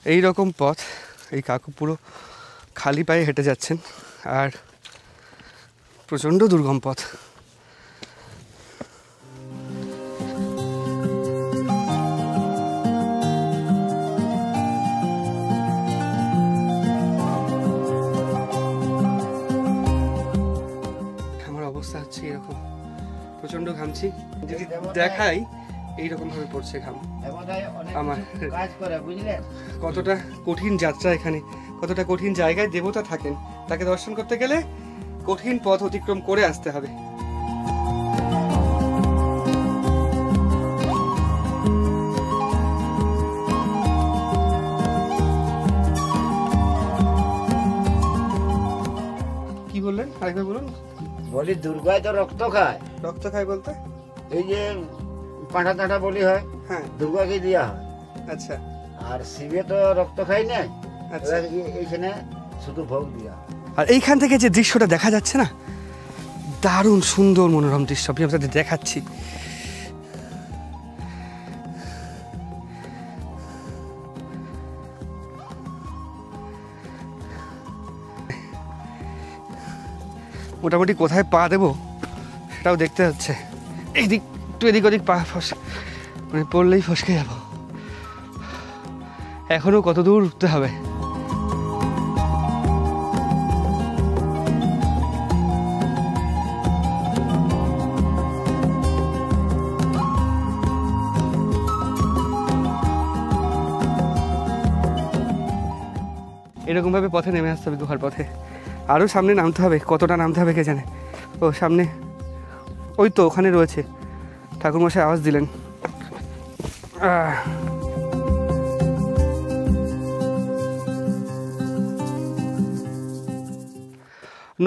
এই রকম পথ, এই কাকু পুরো খালি পায়ে হেঁটে যাচ্ছেন, আর প্রচণ্ড দুর্গম পথ। আমার অবস্থা হচ্ছে এরকম, প্রচণ্ড ঘামছি, যদি দেখাই এইরকম ভাবে পড়ছে ঘাম আমার। কতটা কঠিন যাত্রা এখানে, কতটা কঠিন জায়গায় দেবতা থাকেন, তাকে দর্শন করতে গেলে কঠিন পথ অতিক্রম করে আসতে হবে। কি বললেন আরেকবার বলুন। বলি দুর্গায় তো রক্ত খায়। রক্ত খায় বলতে এই যে পাঁঠা টাঁঠা বলি হয়, হ্যাঁ দুর্গাকে দেওয়া হয়। আচ্ছা, আর শিবে তো রক্ত খাই না, আচ্ছা। এইখানে শুধু ভোগ দেওয়া হয়। আর এইখান থেকে যে দৃশ্যটা দেখা যাচ্ছে না, দারুণ সুন্দর মনোরম দৃশ্য, আমি আপনাদের দেখাচ্ছি। মোটামুটি কোথায় পা দেবো সেটাও দেখতে হচ্ছে। এইদিক একটু এদিক ওদিক পা মানে পড়লেই ফসকে যাব। এখনো কত দূর উঠতে হবে। এরকমভাবে পথে নেমে আসতে হবে, গুহার পথে। আরও সামনে নামতে হবে, কতটা নামতে হবে কে জানে। ও সামনে ওই তো ওখানে রয়েছে, ঠাকুরমশাই আওয়াজ দিলেন।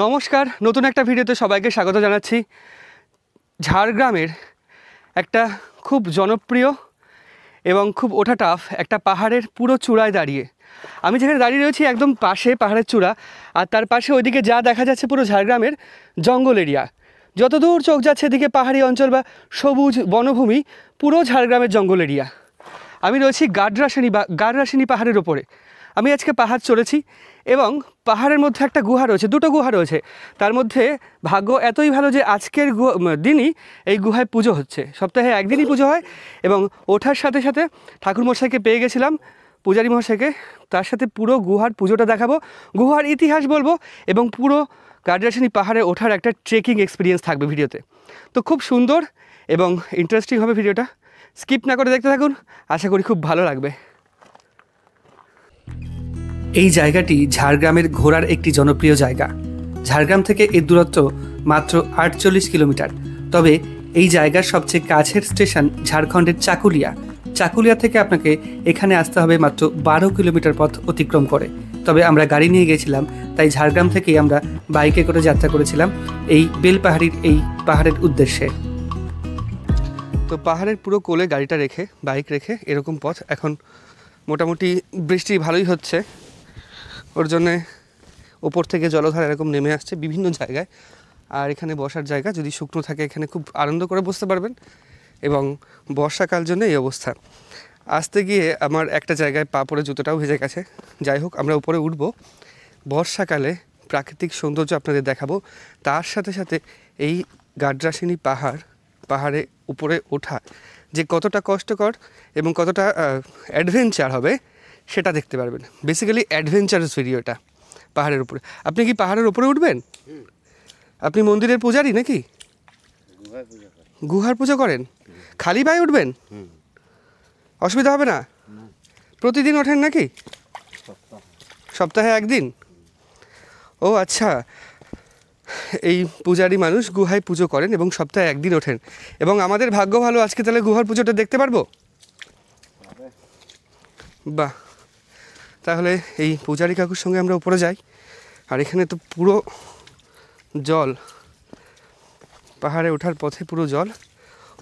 নমস্কার, নতুন একটা ভিডিওতে সবাইকে স্বাগত জানাচ্ছি। ঝাড়গ্রামের একটা খুব জনপ্রিয় এবং খুব ওঠা টাফ একটা পাহাড়ের পুরো চূড়ায় দাঁড়িয়ে, আমি যেখানে দাঁড়িয়ে রয়েছি একদম পাশে পাহাড়ের চূড়া, আর তার পাশে ওইদিকে যা দেখা যাচ্ছে পুরো ঝাড়গ্রামের জঙ্গল এরিয়া। যত দূর চোখ যাচ্ছে এদিকে পাহাড়ি অঞ্চল বা সবুজ বনভূমি, পুরো ঝাড়গ্রামের জঙ্গল এরিয়া। আমি রয়েছি গাডরাশিনী পাহাড়ের ওপরে। আমি আজকে পাহাড় চড়েছি এবং পাহাড়ের মধ্যে একটা গুহা রয়েছে, দুটো গুহা রয়েছে। তার মধ্যে ভাগ্য এতই ভালো যে আজকের দিনই এই গুহায় পুজো হচ্ছে। সপ্তাহে একদিনই পুজো হয় এবং ওঠার সাথে সাথে ঠাকুরমশাইকে পেয়ে গেছিলাম, পূজারী মশাইকে। তার সাথে পুরো গুহার পুজোটা দেখাবো, গুহার ইতিহাস বলবো এবং পুরো গাডরাশিনী পাহাড়ে ওঠার একটা ট্রেকিং এক্সপিরিয়েন্স থাকবে ভিডিওতে। তো খুব সুন্দর এবং ইন্টারেস্টিং হবে ভিডিওটা, স্কিপ না করে দেখতে থাকুন, আশা করি খুব ভালো লাগবে। এই জায়গাটি ঝাড়গ্রামের ঘোরার একটি জনপ্রিয় জায়গা। ঝাড়গ্রাম থেকে এর দূরত্ব মাত্র 48 কিলোমিটার। তবে এই জায়গার সবচেয়ে কাছের স্টেশন ঝাড়খণ্ডের চাকুলিয়া থেকে আপনাকে এখানে আসতে হবে মাত্র 12 কিলোমিটার পথ অতিক্রম করে। তবে আমরা গাড়ি নিয়ে গেছিলাম, তাই ঝাড়গ্রাম থেকেই আমরা বাইকে করে যাত্রা করেছিলাম এই বেলপাহাড়ির এই পাহাড়ের উদ্দেশ্যে। তো পাহাড়ের পুরো কোলে গাড়িটা রেখে, বাইক রেখে এরকম পথ। এখন মোটামুটি বৃষ্টি ভালোই হচ্ছে, ওর জন্যে ওপর থেকে জলধারা এরকম নেমে আসছে বিভিন্ন জায়গায়। আর এখানে বসার জায়গা যদি শুকনো থাকে এখানে খুব আনন্দ করে বসতে পারবেন। এবং বর্ষাকাল জন্য এই অবস্থা। আসতে গিয়ে আমার একটা জায়গায় পা পড়ে জুতোটাও ভেজে গেছে। যাই হোক, আমরা উপরে উঠব, বর্ষাকালে প্রাকৃতিক সৌন্দর্য আপনাদের দেখাবো। তার সাথে সাথে এই গাডরাশিনী পাহাড়ে উপরে ওঠা যে কতটা কষ্টকর এবং কতটা অ্যাডভেঞ্চার হবে সেটা দেখতে পারবেন। বেসিক্যালি অ্যাডভেঞ্চারাস ভিডিওটা পাহাড়ের উপরে। আপনি কি পাহাড়ের উপরে উঠবেন? আপনি মন্দিরের পূজারি নাকি? গুহার পুজো করেন? খালি পায়ে উঠবেন? অসুবিধা হবে না? প্রতিদিন ওঠেন নাকি? সপ্তাহে একদিন? ও আচ্ছা, এই পূজারি মানুষ গুহায় পুজো করেন এবং সপ্তাহে একদিন ওঠেন। এবং আমাদের ভাগ্য ভালো, আজকে তাহলে গুহার পুজোটা দেখতে পারবো। বাহ, তাহলে এই পূজারি কাকুর সঙ্গে আমরা উপরে যাই। আর এখানে তো পুরো জল, পাহাড়ে ওঠার পথে পুরো জল,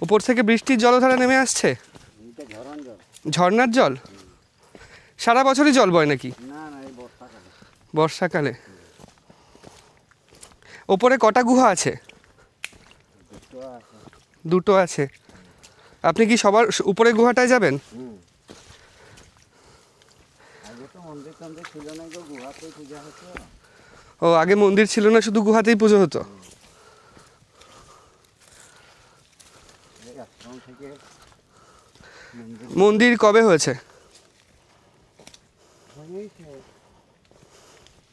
উপর থেকে বৃষ্টির জলধারা নেমে আসছে। ঝর্ণার জল? সারা বছরই জল বয় নাকি? বর্ষাকালে। ওপরে কটা গুহা আছে? দুটো আছে। আপনি কি সবার উপরে গুহাটায় যাবেন? আগে তো মন্দির টন্দির ছিল না, গো গুহাতেই পূজা হতো। ও আগে মন্দির ছিল না, শুধু গুহাতেই পুজো হতো। এই আশ্রম থেকে মন্দির কবে হয়েছে? হয়েছে,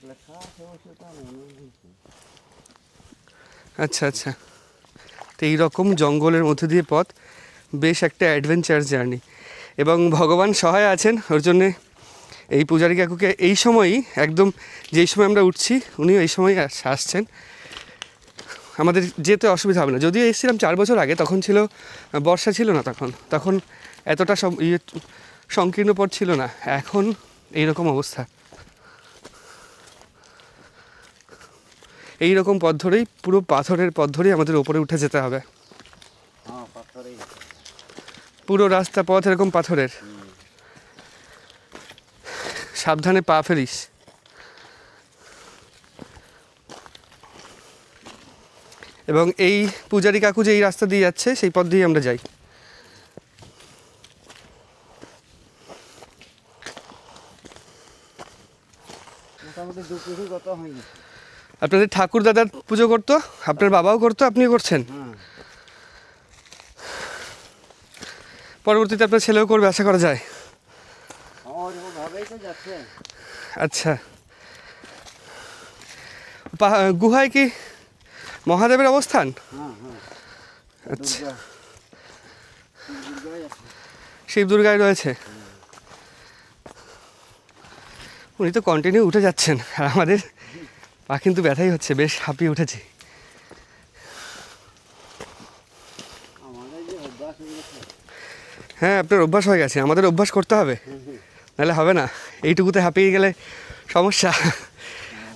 লেখা আছে অবশ্য, তা মনে নেই। আচ্ছা আচ্ছা, তো এইরকম জঙ্গলের মধ্যে দিয়ে পথ, বেশ একটা অ্যাডভেঞ্চার জার্নি, এবং ভগবান সহায় আছেন ওর জন্যে। এই পূজারী কাকুকে এই সময়ই, একদম যেই সময় আমরা উঠছি উনিও এই সময়ই আসছেন। আমাদের যেতে অসুবিধা হবে না। যদিও এসেছিলাম 4 বছর আগে, তখন ছিল বর্ষা, ছিল না তখন এতটা সংকীর্ণ পথ ছিল না। এখন এইরকম অবস্থা। এই রকম পথ ধরেই, পুরো পাথরের পথ ধরেই আমাদের ওপরে উঠে যেতে হবে। হ্যাঁ, পাথরেই। পুরো রাস্তা পথ এরকম পাথরের। সাবধানে পা ফেলিস। এবং এই পূজারী কাকু যে এই রাস্তা দিয়ে যাচ্ছে, সেই পথ দিয়ে আমরা যাই। মোটামুটি 2 পিঁড়ি গত হয়নি। আপনাদের ঠাকুর দাদার পুজো করতো, আপনার বাবাও করতো, আপনিও করছেন। হ্যাঁ, পরবর্তীতে আপনার ছেলেও করবে আশা করা যায়। ওরকমভাবেই তো যাচ্ছে। আচ্ছা, গুহায় কি মহাদেবের অবস্থান? হ্যাঁ হ্যাঁ, আচ্ছা, দুর্গা, দুর্গাই আছে। শিব দুর্গায় রয়েছে। উনি তো কন্টিনিউ উঠে যাচ্ছেন, আর আমাদের পা কিন্তু ব্যথাই হচ্ছে, বেশ হাঁপিয়ে উঠেছি। আমাদের যে অভ্যাস হয়ে গেছে। হ্যাঁ, আপনার অভ্যাস হয়ে গেছে, আমাদের অভ্যাস করতে হবে, নাহলে হবে না। এইটুকুতে হাঁপিয়ে গেলে সমস্যা।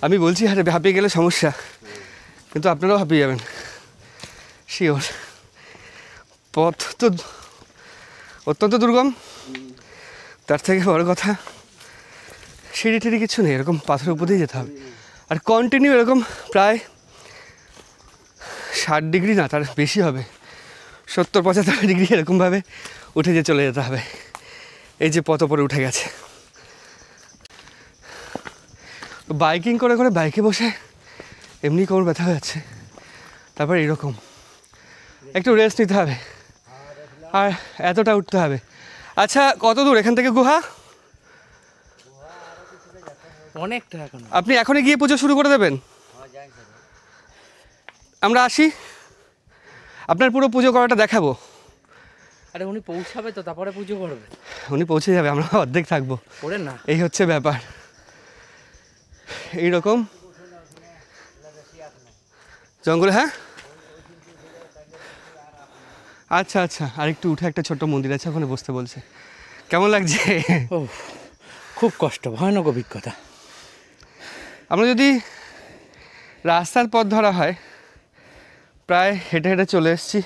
আমি বলছি হাঁপিয়ে গেলে সমস্যা, কিন্তু আপনারাও হাঁপিয়ে যাবেন শিওর। পথ তো অত্যন্ত দুর্গম, তার থেকে বড় কথা সিঁড়ি টিড়ি কিছু নেই, এরকম পাথরের উপর দিয়ে যেতে হবে। আর কন্টিনিউ এরকম প্রায় 60 ডিগ্রি না, তার বেশি হবে, 70-75 ডিগ্রি এরকমভাবে উঠে যে চলে যেতে হবে। এই যে পথ ওপরে উঠে গেছে। বাইকিং করে করে বাইকে বসে এমনি কোমর ব্যথা হয়ে যাচ্ছে, তারপর এইরকম একটু রেস্ট নিতে হবে, আর এতটা উঠতে হবে। আচ্ছা, কত দূর এখান থেকে গুহা? অনেকটা এখন। আপনি এখনই গিয়ে পুজো শুরু করে দেবেন? আমরা আসি, আপনার পুরো পুজো করাটা দেখাবো। আরে উনি পৌঁছাবে তো, তারপরে পুজো করবে। উনি পৌঁছে যাবে, আমরা অর্ধেক থাকবো, করে না। এই হচ্ছে ব্যাপার। এইরকম জঙ্গলে। হ্যাঁ, আচ্ছা আচ্ছা, আর একটু উঠে একটা ছোট্ট মন্দির আছে, ওখানে বসতে বলছে। কেমন লাগছে? ও, খুব কষ্ট, ভয়ানক অভিজ্ঞতা। আমরা যদি রাস্তার পথ ধরা হয়, প্রায় হেঁটে হেঁটে চলে এসেছি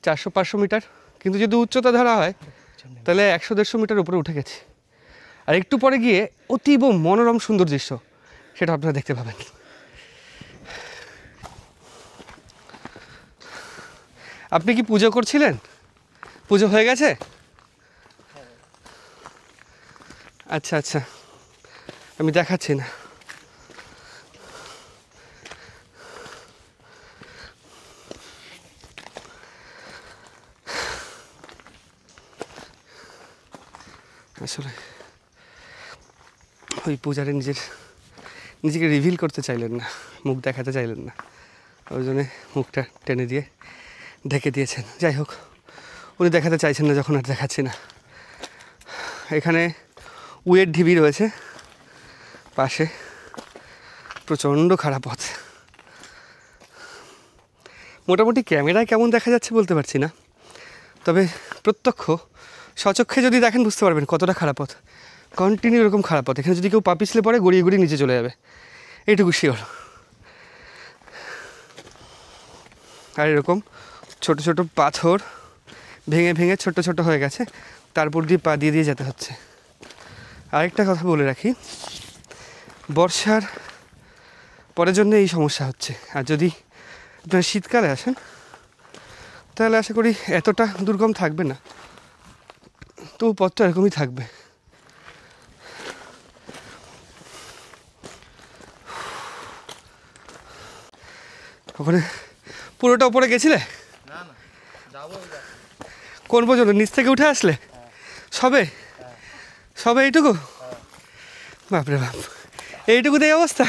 400-500 মিটার, কিন্তু যদি উচ্চতা ধরা হয় তাহলে 100-150 মিটার উপরে উঠে গেছি। আর একটু পরে গিয়ে অতীব মনোরম সুন্দর দৃশ্য, সেটা আপনারা দেখতে পাবেন। আপনি কি পুজো করছিলেন? পুজো হয়ে গেছে? আচ্ছা আচ্ছা, আমি দেখাচ্ছি না। আসলে ওই পূজারে নিজেকে রিভিল করতে চাইলেন না, মুখ দেখাতে চাইলেন না, ওই জন্যে মুখটা টেনে দিয়ে ঢেকে দিয়েছেন। যাই হোক, উনি দেখাতে চাইছেন না যখন, আর দেখাচ্ছি না। এখানে উয়ের ঢিবি রয়েছে পাশে, প্রচণ্ড খারাপ পথ। মোটামুটি ক্যামেরায় কেমন দেখা যাচ্ছে বলতে পারছি না, তবে প্রত্যক্ষ স্বচক্ষে যদি দেখেন বুঝতে পারবেন কতটা খারাপ পথ। কন্টিনিউ এরকম খারাপ পথ, এখানে যদি কেউ পা পিছলে পড়ে গড়িয়ে গড়িয়ে নিচে চলে যাবে, এইটুকু শিওর। আর এরকম ছোট ছোট পাথর ভেঙে ভেঙে ছোট ছোট হয়ে গেছে, তারপর দিয়ে পা দিয়ে দিয়ে যেতে হচ্ছে। আরেকটা কথা বলে রাখি, বর্ষার পরের জন্য এই সমস্যা হচ্ছে। আর যদি আপনারা শীতকালে আসেন তাহলে আশা করি এতটা দুর্গম থাকবে না, তবু পথটা এরকমই থাকবে। ওখানে পুরোটা উপরে গেছিলে? কোন পর্যন্ত? নিচ থেকে উঠে আসলে সবে সবে এইটুকু? বাপরে বাপ, এইটুকুতেই অবস্থা?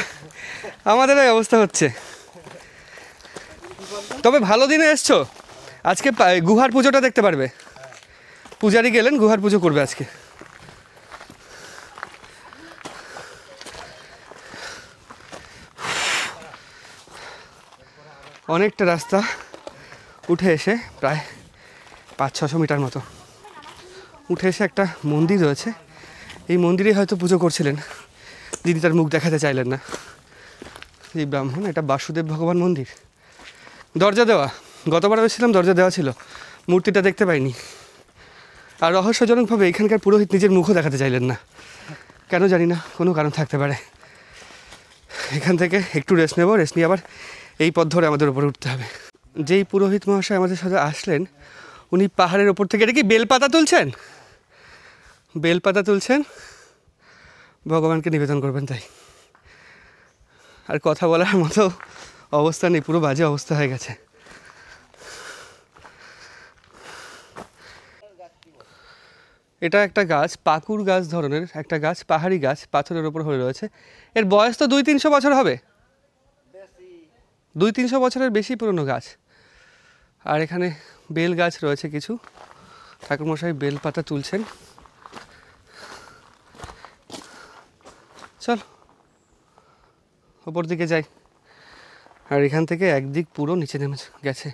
আমাদের এই অবস্থা হচ্ছে। তবে ভালো দিনে এসছো, আজকে গুহার পুজোটা দেখতে পারবে। পূজারি গেলেন, গুহার পুজো করবে আজকে। অনেকটা রাস্তা উঠে এসে প্রায় 500-600 মিটার মতো উঠে এসে একটা মন্দির রয়েছে। এই মন্দিরে হয়তো পুজো করছিলেন দিদি, তার মুখ দেখাতে চাইলেন না। এই ব্রাহ্মণ, এটা বাসুদেব ভগবান মন্দির। দরজা দেওয়া, গতবার এসেছিলাম দরজা দেওয়া ছিল, মূর্তিটা দেখতে পাইনি। আর রহস্যজনকভাবে এখানকার পুরোহিত নিজের মুখও দেখাতে চাইলেন না, কেন জানি না, কোনো কারণ থাকতে পারে। এখান থেকে একটু রেস্ট নেব, রেস্ট নিয়ে আবার এই পথ ধরে আমাদের উপরে উঠতে হবে। যেই পুরোহিত মহাশয় আমাদের সাথে আসলেন, উনি পাহাড়ের ওপর থেকে, এটা কি বেলপাতা তুলছেন? বেলপাতা তুলছেন, ভগবানকে নিবেদন করবেন তাই। আর কথা বলার মতো অবস্থা নেই, পুরো বাজে অবস্থা হয়ে গেছে। এটা একটা গাছ, পাকুর গাছ ধরনের একটা গাছ, পাহাড়ি গাছ, পাথরের ওপর হয়ে রয়েছে। এর বয়স তো 200-300 বছর হবে, 200-300 বছরের বেশি পুরনো গাছ। আর এখানে বেল গাছ রয়েছে কিছু, ঠাকুরমশাই বেল পাতা তুলছেন। চল ওপর দিকে যাই। আর এখান থেকে একদিক পুরো নিচে নেমে গেছে,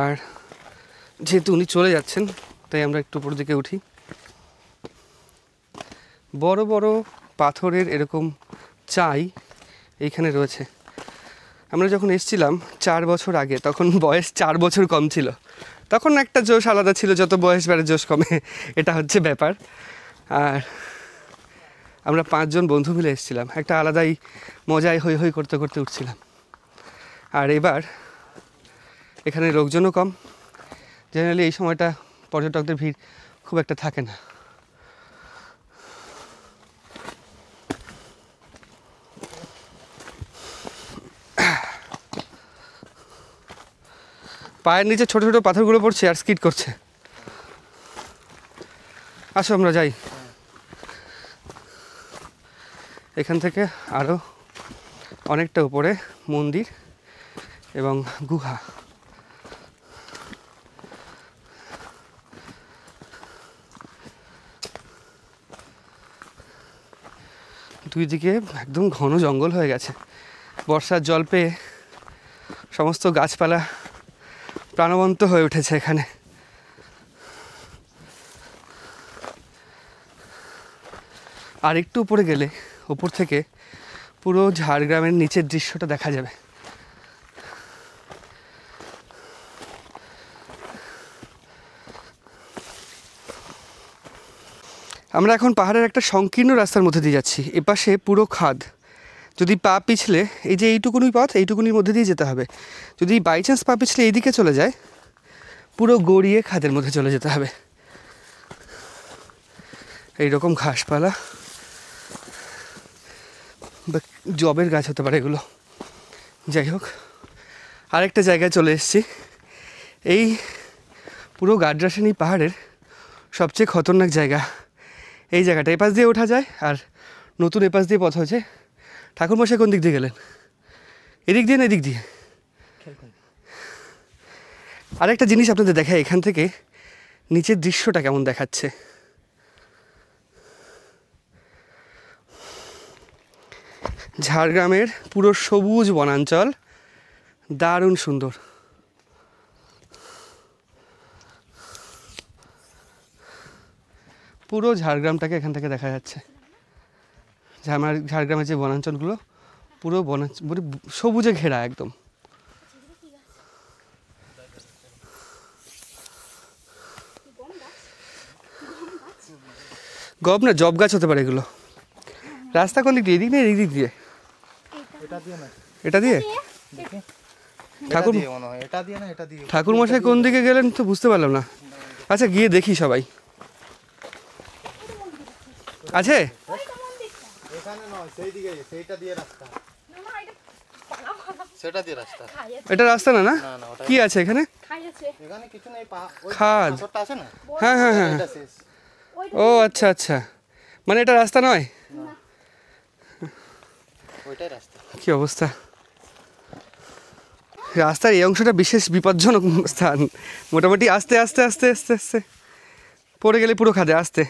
আর যেহেতু উনি চলে যাচ্ছেন তাই আমরা একটু উপর দিকে উঠি। বড় বড় পাথরের এরকম চাই এইখানে রয়েছে। আমরা যখন এসেছিলাম 4 বছর আগে, তখন বয়স 4 বছর কম ছিল। তখন একটা জোশ আলাদা ছিল, যত বয়স বাড়ে জোশ কমে, এটা হচ্ছে ব্যাপার। আর আমরা 5 জন বন্ধু মিলে এসেছিলাম, একটা আলাদাই মজায় হই হই করতে করতে উঠছিলাম। আর এবার এখানে লোকজনও কম, জেনারেলি এই সময়টা পর্যটকদের ভিড় খুব একটা থাকে না। পায়ের নিচে ছোট ছোট পাথরগুলো পড়ছে আর স্কিড করছে। আসো আমরা যাই। এখান থেকে আরও অনেকটা উপরে মন্দির এবং গুহা। দুই দিকে একদম ঘন জঙ্গল হয়ে গেছে। বর্ষার জল পেয়ে সমস্ত গাছপালা প্রাণবন্ত হয়ে উঠেছে এখানে। আর একটু উপরে গেলে উপর থেকে পুরো ঝাড়গ্রামের নিচের দৃশ্যটা দেখা যাবে। আমরা এখন পাহাড়ের একটা সংকীর্ণ রাস্তার মধ্যে দিয়ে যাচ্ছি। এপাশে পুরো খাদ, যদি পা পিছলে, এই যে এইটুকুনি পথ, এইটুকুনির মধ্যে দিয়ে যেতে হবে। যদি বাই চান্স পা পিছলে এইদিকে চলে যায়, পুরো গড়িয়ে খাদের মধ্যে চলে যেতে হবে। এইরকম ঘাসপালা বা জবের গাছ হতে পারে এগুলো। যাই হোক, আরেকটা জায়গায় চলে এসেছি। এই পুরো গাড্রাসিনী পাহাড়ের সবচেয়ে খতরনাক জায়গা এই জায়গাটা। এপাশ দিয়ে ওঠা যায়, আর নতুন এপাশ দিয়ে পথ হয়েছে। ঠাকুরমশাই কোন দিক দিয়ে গেলেন? এদিক দিয়ে না এদিক দিয়ে? আরেকটা জিনিস আপনাদের দেখায়, এখান থেকে নিচের দৃশ্যটা কেমন দেখাচ্ছে। ঝাড়গ্রামের পুরো সবুজ বনাঞ্চল, দারুণ সুন্দর। পুরো ঝাড়গ্রামটাকে এখান থেকে দেখা যাচ্ছে। আমার ঝাড়গ্রামের যে বনাঞ্চলগুলো পুরো পুরো সবুজে ঘেরা একদম। গব না, জব গাছ হতে পারে এগুলো। রাস্তা কোন দিক দিয়ে? এদিক দিয়ে, এদিক দিক দিয়ে? এটা দিয়ে ঠাকুর মশাই কোন দিকে গেলেন তো বুঝতে পারলাম না। আচ্ছা গিয়ে দেখি সবাই। আছে? এখানে নয়, সেই দিকে, সেইটা দিয়ে রাস্তা। সেটা দিয়ে রাস্তা। এটা রাস্তা না? না না না, ওটা কি আছে এখানে? এখানে কিছু নেই, ওই খাদ। পাথরটা আছে না? হ্যাঁ হ্যাঁ হ্যাঁ। এটা শেষ। ও আচ্ছা আচ্ছা, মানে এটা রাস্তা নয়? ওইটাই রাস্তা। কি অবস্থা! রাস্তার এই অংশটা বিশেষ বিপজ্জনক স্থান। মোটামুটি আস্তে আস্তে আস্তে আস্তে আস্তে পড়ে গেলে পুরো খাদে। আস্তে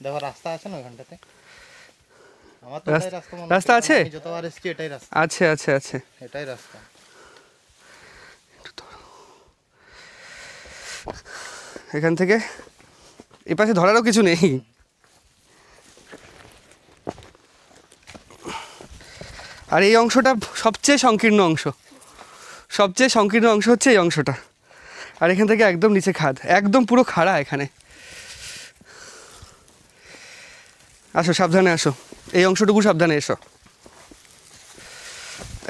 দেখো রাস্তা আছে না ওখানটাতে? আমার তো এটাই রাস্তা মনে রাস্তা আছে? আমি যতবার এসেছি এটাই রাস্তা। আছে আছে আছে। এটাই রাস্তা। এখান থেকে এই পাশে ধরারও কিছু নেই। আর এই অংশটা সবচেয়ে সংকীর্ণ অংশ, সবচেয়ে সংকীর্ণ অংশ হচ্ছে এই অংশটা। আর এখান থেকে একদম নিচে খাদ, একদম পুরো খাড়া এখানে। আসো সাবধানে আসো, এই অংশটুকু সাবধানে এসো।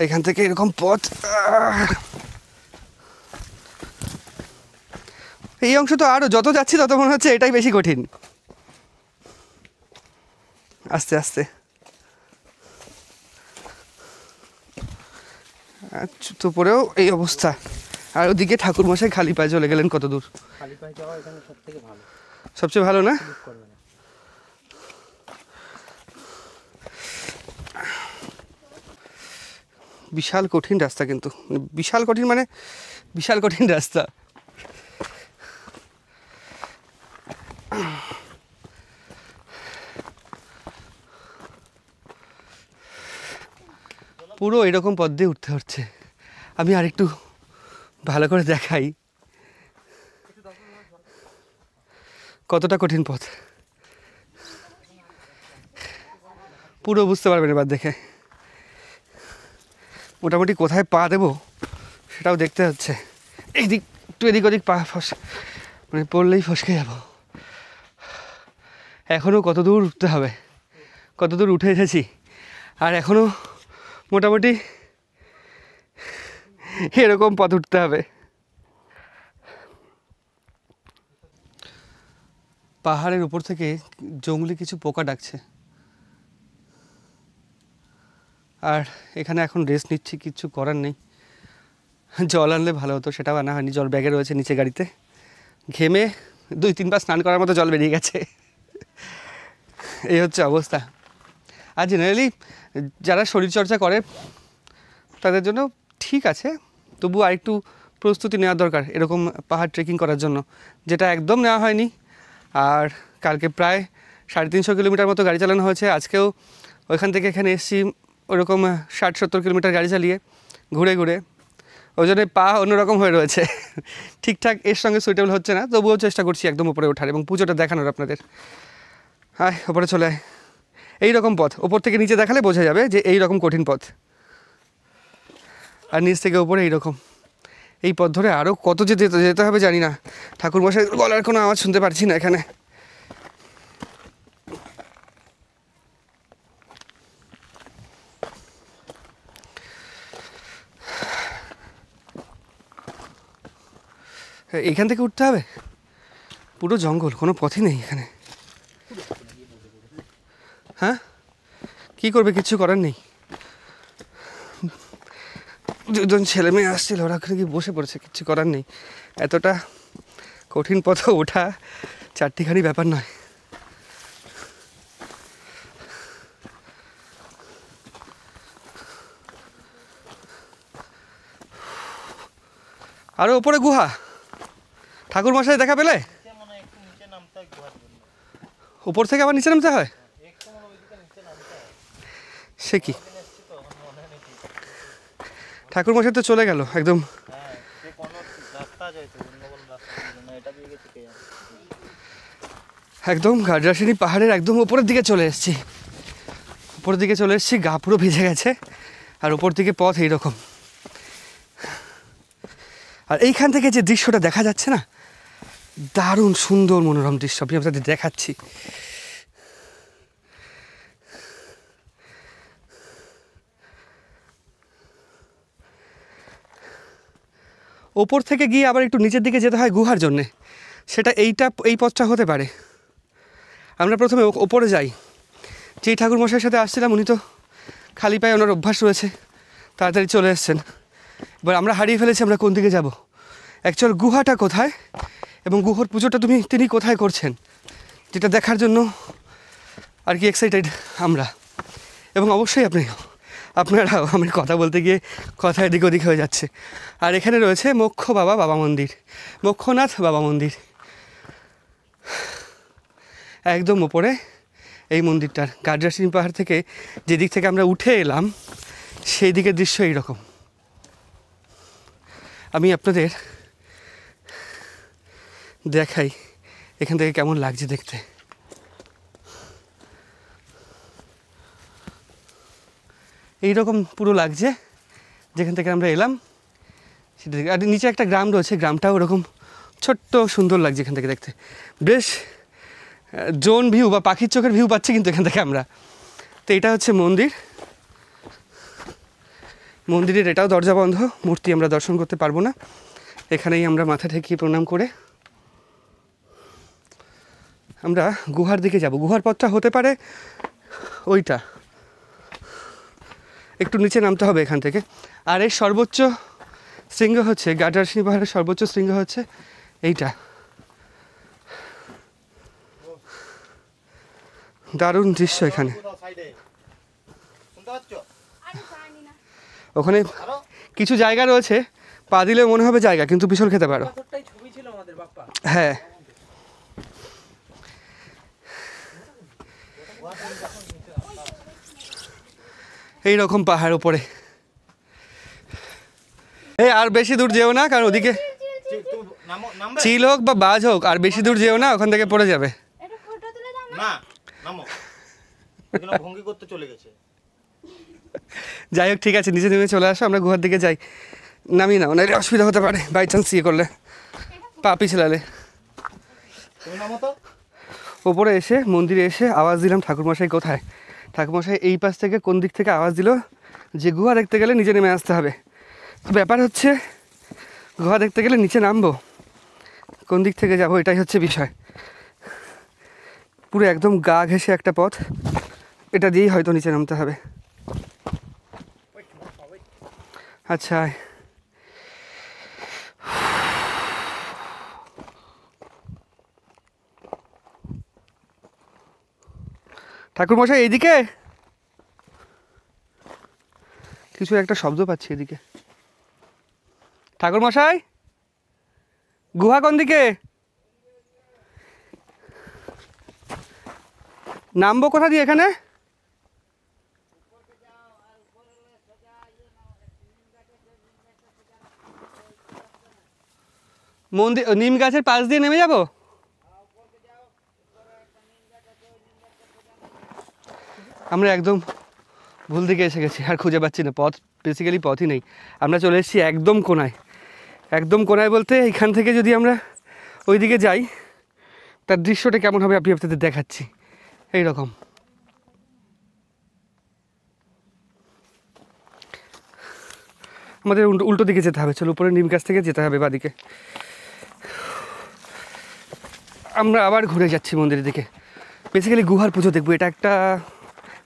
এখান থেকে এরকম পথ। এই অংশ তো আরো যত যাচ্ছি তত মনে হচ্ছে এটাই বেশি কঠিন। আস্তে আস্তে। তো পরেও এই অবস্থা। আর ওদিকে ঠাকুরমশাই খালি পায়ে চলে গেলেন কত দূর। খালি পায়ে যাওয়া এখানে সবথেকে ভালো। সবচেয়ে ভালো না? করবে না। বিশাল কঠিন রাস্তা, কিন্তু বিশাল কঠিন মানে বিশাল কঠিন রাস্তা। পুরো এরকম পথ দিয়ে উঠতে হচ্ছে। আমি আরেকটু ভালো করে দেখাই কতটা কঠিন পথ। পুরো বুঝতে পারবেন এবার দেখে। মোটামুটি কোথায় পা দেবো সেটাও দেখতে হচ্ছে। এইদিক একটু এদিক ওদিক পা মানে পড়লেই ফসকে যাব। এখনও কত দূর উঠতে হবে, কত দূর উঠে এসেছি, আর এখনও মোটামুটি এরকম পথ উঠতে হবে। পাহাড়ের উপর থেকে জঙ্গলি কিছু পোকা ডাকছে। আর এখানে এখন রেস্ট নিচ্ছি, কিচ্ছু করার নেই। জল আনলে ভালো হতো, সেটাও আনা হয়নি। জল ব্যাগে রয়েছে নিচে গাড়িতে। ঘেমে 2-3 বার স্নান করার মতো জল বেরিয়ে গেছে। এই হচ্ছে অবস্থা। আর জেনারেলি যারা শরীরচর্চা করে তাদের জন্য ঠিক আছে, তবু আরেকটু প্রস্তুতি নেওয়া দরকার এরকম পাহাড় ট্রেকিং করার জন্য, যেটা একদম নেওয়া হয়নি। আর কালকে প্রায় 350 কিলোমিটার মতো গাড়ি চালানো হয়েছে। আজকেও ওইখান থেকে এখানে এসেছি ওরকম 60-70 কিলোমিটার গাড়ি চালিয়ে ঘুরে ঘুরে। ওই জন্য পা অন্যরকম হয়ে রয়েছে, ঠিকঠাক এর সঙ্গে সুইটেবল হচ্ছে না। তবুও চেষ্টা করছি একদম উপরে ওঠার এবং পুজোটা দেখানোর আপনাদের। আয় ওপরে চলে আয়। এই রকম পথ ওপর থেকে নিচে দেখালে বোঝা যাবে যে এই রকম কঠিন পথ, আর নিচ থেকে উপরে এইরকম। এই পথ ধরে আরও কত যেতে হবে জানি না। ঠাকুরমশাই গলার কোনো আওয়াজ শুনতে পারছি না এখানে। এখান থেকে উঠতে হবে, পুরো জঙ্গল, কোনো পথই নেই এখানে। হ্যাঁ কী করবে, কিচ্ছু করার নেই। দুজন ছেলে মেয়ে আসছিল, ওরা ওখানে গিয়ে বসে পড়েছে, কিচ্ছু করার নেই। এতটা কঠিন পথ ওঠা চারটিখানি ব্যাপার নয়। আরও ওপরে গুহা, ঠাকুর মশাই দেখা পেলে? উপর থেকে আবার নিচে নামতে হয়? সে কি, ঠাকুর মশাই তো চলে গেল একদম। একদম গাড্রাসিনী পাহাড়ের একদম উপরের দিকে চলে এসেছি। উপরের দিকে চলে এসেছি, গা পুরো ভিজে গেছে। আর উপর দিকে পথ এইরকম। আর এইখান থেকে যে দৃশ্যটা দেখা যাচ্ছে না, দারুণ সুন্দর মনোরম দৃশ্য। আমি আপনাদের দেখাচ্ছি। ওপর থেকে গিয়ে আবার একটু নিচের দিকে যেতে হয় গুহার জন্যে, সেটা এই পথটা হতে পারে। আমরা প্রথমে ওপরে যাই। যেই ঠাকুরমশাইয়ের সাথে আসছিলাম উনি তো খালি পায়ে ওনার অভ্যাস রয়েছে, তাড়াতাড়ি চলে এসছেন। এবার আমরা হারিয়ে ফেলেছি আমরা কোন দিকে যাব, অ্যাকচুয়াল গুহাটা কোথায় এবং গুহার পুজোটা তিনি কোথায় করছেন, যেটা দেখার জন্য আর কি এক্সাইটেড আমরা, এবং অবশ্যই আপনারাও। আমি কথা বলতে গিয়ে কথা এদিক ওদিক হয়ে যাচ্ছে। আর এখানে রয়েছে বাবা মন্দির, মোক্ষনাথ বাবা মন্দির, একদম ওপরে এই মন্দিরটার। গাড্রাসিনী পাহাড় থেকে যেদিক থেকে আমরা উঠে এলাম সেই দিকের দৃশ্য এইরকম। আমি আপনাদের দেখাই এখান থেকে কেমন লাগছে দেখতে। এইরকম পুরো লাগছে যেখান থেকে আমরা এলাম সেটা থেকে। আর নিচে একটা গ্রাম রয়েছে, গ্রামটাও ওরকম ছোট্ট সুন্দর লাগছে এখান থেকে দেখতে। বেশ ড্রোন ভিউ বা পাখির চোখের ভিউ পাচ্ছি কিন্তু এখান থেকে আমরা। তো এটা হচ্ছে মন্দির, মন্দিরের এটাও দরজা বন্ধ, মূর্তি আমরা দর্শন করতে পারবো না। এখানেই আমরা মাথা ঠেকিয়ে প্রণাম করে আমরা গুহার দিকে যাব। গুহার পথটা হতে পারে ওইটা, একটু নিচে নামতে হবে এখান থেকে। আর এই সর্বোচ্চ শৃঙ্গ হচ্ছে গাড্রাসিনী পাহাড়ের সর্বোচ্চ শৃঙ্গ হচ্ছে এইটা। দারুণ দৃশ্য এখানে। ওখানে কিছু জায়গা রয়েছে পা দিলে মনে হবে জায়গা, কিন্তু পিছল খেতে পারো। হ্যাঁ, এইরকম পাহাড় ওপরে। এই আর বেশি দূর যেও না, কারণ ওদিকে চিল হোক বা বাজ হোক, আর বেশি দূর যেও না, ওখান থেকে পড়ে যাবে। যাই হোক, ঠিক আছে, নিচে নেমে চলে আসো, আমরা গুহার দিকে যাই। নামিয়ে নাও, নাহলে অসুবিধা হতে পারে বাই চান্স ইয়ে করলে, পা পিছলালে। ওপরে এসে মন্দিরে এসে আওয়াজ দিলাম ঠাকুরমশাই কোথায়। ঠাকুরমশাই এই পাশ থেকে কোন দিক থেকে আওয়াজ দিল যে গুহা দেখতে গেলে নিচে নেমে আসতে হবে। ব্যাপার হচ্ছে গুহা দেখতে গেলে নিচে নামবো, কোন দিক থেকে যাব এটাই হচ্ছে বিষয়। পুরো একদম গা ঘেঁষে একটা পথ, এটা দিয়েই হয়তো নিচে নামতে হবে। আচ্ছা, ঠাকুরমশাই এইদিকে কিছু একটা শব্দ পাচ্ছি এদিকে। ঠাকুরমশাই, গুহা কোন দিকে? নামবো কোথা দিয়ে এখানে? মন্দির নিম গাছের পাশ দিয়ে নেমে যাব? আমরা একদম ভুল দিকে এসে গেছি, আর খুঁজে পাচ্ছি না পথ। বেসিক্যালি পথই নেই। আমরা চলে এসেছি একদম কোনায়। একদম কোনায় বলতে এখান থেকে যদি আমরা ওই দিকে যাই তার দৃশ্যটা কেমন হবে আপনি আপনাদের দেখাচ্ছি। এইরকম আমাদের উল্টো দিকে যেতে হবে। চলো, উপরে নিম গাছ থেকে যেতে হবে বাদিকে। আমরা আবার ঘুরে যাচ্ছি মন্দিরের দিকে। বেসিক্যালি গুহার পুজো দেখবো। এটা একটা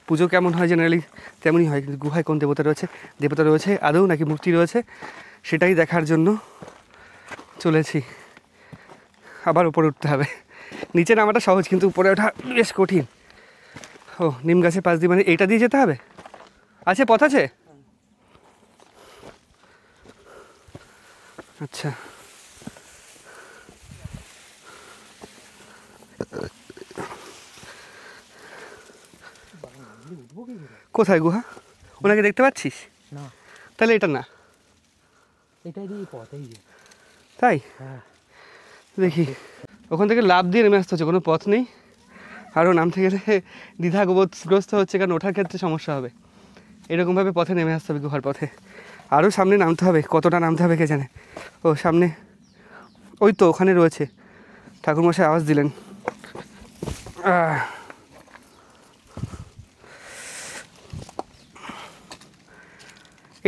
পুজো কেমন হয় জেনারেলি তেমনই হয়, কিন্তু গুহায় কোন দেবতা রয়েছে আদৌ নাকি মূর্তি রয়েছে সেটাই দেখার জন্য চলেছি। আবার উপরে উঠতে হবে। নিচে নামাটা সহজ, কিন্তু উপরে ওঠা বেশ কঠিন। ও, নিম গাছের পাশ দিয়ে মানে এইটা দিয়ে যেতে হবে? আছে, পথ আছে? আচ্ছা, কোথায় গুহা? ওনাকে দেখতে পাচ্ছিস না? তাহলে এটা না, এটাই দিয়ে পথ, এই যে। তাই? দেখি, ওখান থেকে লাফ দিয়ে নেমে আসতে হচ্ছে, কোনো পথ নেই। আরও নামতে গেলে দ্বিধাগ্রস্ত হচ্ছে, কারণ ওঠার ক্ষেত্রে সমস্যা হবে। এরকমভাবে পথে নেমে আসতে হবে, গুহার পথে। আরও সামনে নামতে হবে, কতটা নামতে হবে কে জানে। ও সামনে, ওই তো ওখানে রয়েছে। ঠাকুরমশাই আওয়াজ দিলেন।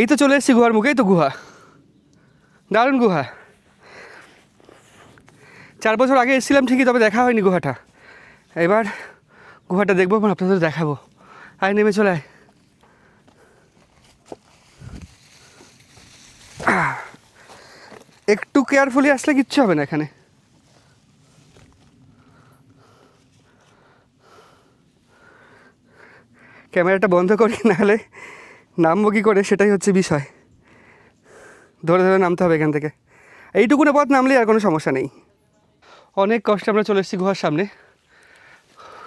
এই তো চলে এসেছি গুহার মুখে। এই তো গুহা, দারুণ গুহা। 4 বছর আগে এসেছিলাম ঠিকই, তবে দেখা হয়নি গুহাটা। এবার গুহাটা দেখবো এবং আপনাদের দেখাবো। আয় নেমে চলে আয়। একটু কেয়ারফুলি আসলে কিচ্ছু হবে না এখানে। ক্যামেরাটা বন্ধ করি, নাহলে নামবো কী করে সেটাই হচ্ছে বিষয়। ধরে ধরে নামতে হবে এখান থেকে। এইটুকুনে পথ নামলেই আর কোনো সমস্যা নেই। অনেক কষ্টে আমরা চলে এসেছি গুহার সামনে।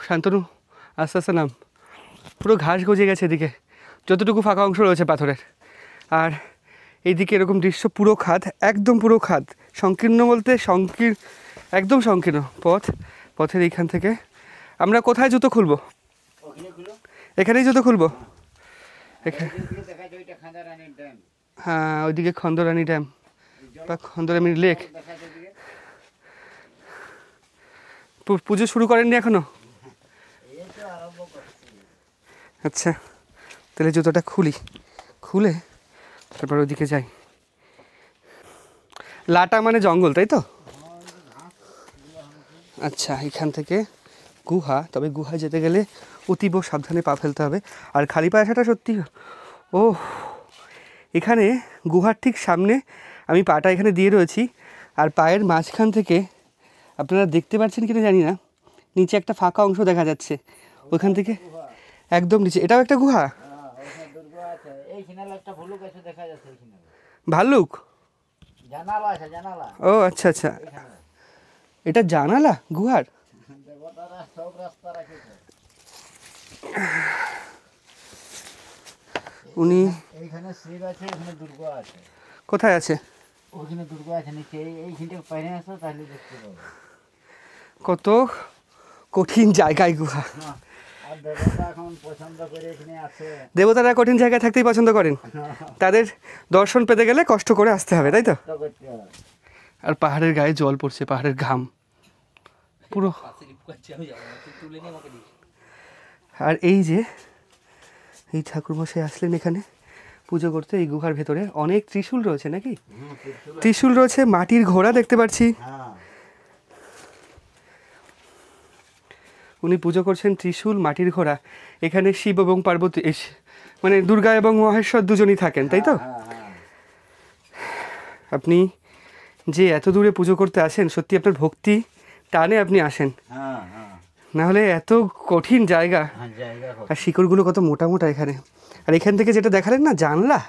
শান্তনু আস্তে আস্তে নাম। পুরো ঘাস গজে গেছে এদিকে, যতটুকু ফাঁকা অংশ রয়েছে পাথরের। আর এইদিকে এরকম দৃশ্য, পুরো খাদ, একদম পুরো খাদ। সংকীর্ণ বলতে একদম সংকীর্ণ পথ। পথের এইখান থেকে আমরা কোথায় জুতো খুলবো? এখানেই জুতো খুলবো। হ্যাঁ, ওইদিকে খন্দরানী ড্যাম বা খন্দরানী লেক। পুজো শুরু করেননি এখনো? আচ্ছা, তাহলে জুতোটা খুলে তারপর ওইদিকে যাই। লাটা মানে জঙ্গল, তাই তো? আচ্ছা, এখান থেকে গুহা। তবে গুহায় যেতে গেলে অতীব সাবধানে পা ফেলতে হবে। আর খালি পায়ে আসাটা সত্যি, ও এখানে গুহার ঠিক সামনে আমি পাটা এখানে দিয়ে রয়েছি। আর পায়ের মাঝখান থেকে আপনারা দেখতে পাচ্ছেন কিনা জানি না, নিচে একটা ফাঁকা অংশ দেখা যাচ্ছে। ওইখান থেকে একদম নিচে, এটাও একটা গুহা। ভাল্লুক? ও আচ্ছা আচ্ছা, এটা জানালা গুহার? উনি এইখানে শিব আছে, এখানে দুর্গা আছে। কোথায় আছে? ওখানে দুর্গা আছে নিচে, এইখানটা বাইরে আসো তাহলে দেখতে পাবে। কত কঠিন জায়গায় গুহা। আর দেবতা এখন পছন্দ করে এখানে আছে। দেবতারা কঠিন জায়গায় থাকতেই পছন্দ করেন। তাদের দর্শন পেতে গেলে কষ্ট করে আসতে হবে, তাই তো? আর পাহাড়ের গায়ে জল পড়ছে, পাহাড়ের ঘাম পুরো। আর এই যে এই ঠাকুরমশাই আসলেন এখানে পুজো করতে। এই গুহার ভেতরে অনেক ত্রিশূল রয়েছে নাকি? ত্রিশূল রয়েছে, মাটির ঘোড়া দেখতে পাচ্ছি। উনি পুজো করছেন ত্রিশূল, মাটির ঘোড়া। এখানে শিব এবং পার্বতী, মানে দুর্গা এবং মহেশ্বর দুজনই থাকেন, তাই তো? আপনি যে এত দূরে পুজো করতে আসেন, সত্যি আপনার ভক্তি টানে আপনি আসেন, নাহলে এত কঠিন জায়গা। আর শিকড়গুলো কত মোটা মোটা এখানে। আর এখান থেকে যেটা দেখালেন না জানলা,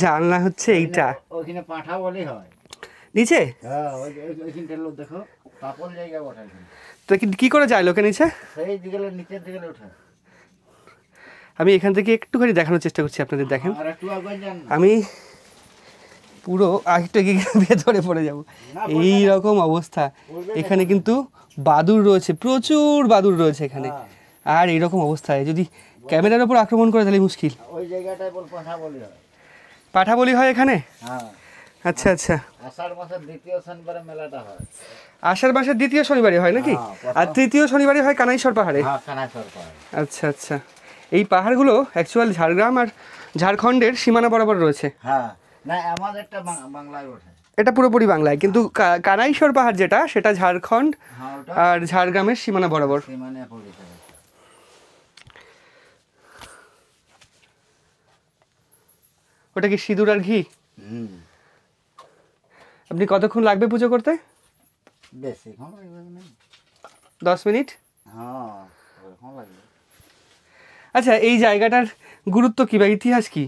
জানলা হচ্ছে এইটা। ওখানে পাঠা বলে হয় নিচে। দেখো পাপল জায়গা ওঠায়। তো কি করে যায় লোকে নিচে? সেই দিকে নিচের দিকে ওঠে। আমি এখান থেকে একটুখানি দেখানোর চেষ্টা করছি আপনাদের। দেখেন, আমি পুরো আরেকটু ভেতরে পড়ে যাব, এই রকম অবস্থা। এখানে কিন্তু বাদুড় রয়েছে, প্রচুর বাদুড় রয়েছে এখানে। আর এইরকম অবস্থায় যদি ক্যামেরার ওপর আক্রমণ করে তাহলে মুশকিল। ওই জায়গাটায় পাঠা বলি হয়। পাঠা বলি হয় এখানে? আচ্ছা আচ্ছা। আষাঢ় মাসের দ্বিতীয় শনিবারে মেলাটা হয়। আষাঢ় মাসের দ্বিতীয় শনিবারে হয় নাকি? আর তৃতীয় শনিবারে হয় কানাইশ্বর পাহাড়ে। আচ্ছা আচ্ছা। এই পাহাড়গুলো অ্যাকচুয়াল ঝাড়গ্রাম আর ঝাড়খণ্ডের সীমানা বরাবর রয়েছে। না, আমাদেরটা বাংলায় ওঠে। এটা পুরোপুরি বাংলায়, কিন্তু কানাইশ্বর পাহাড় যেটা, সেটা ঝাড়খণ্ড আর ঝাড়গ্রামের সীমানা বরাবর। ওটা কি সিঁদুর আর ঘি? আপনি কতক্ষণ লাগবে পুজো করতে? 10 মিনিট। আচ্ছা, এই জায়গাটার গুরুত্ব কী বা ইতিহাস কি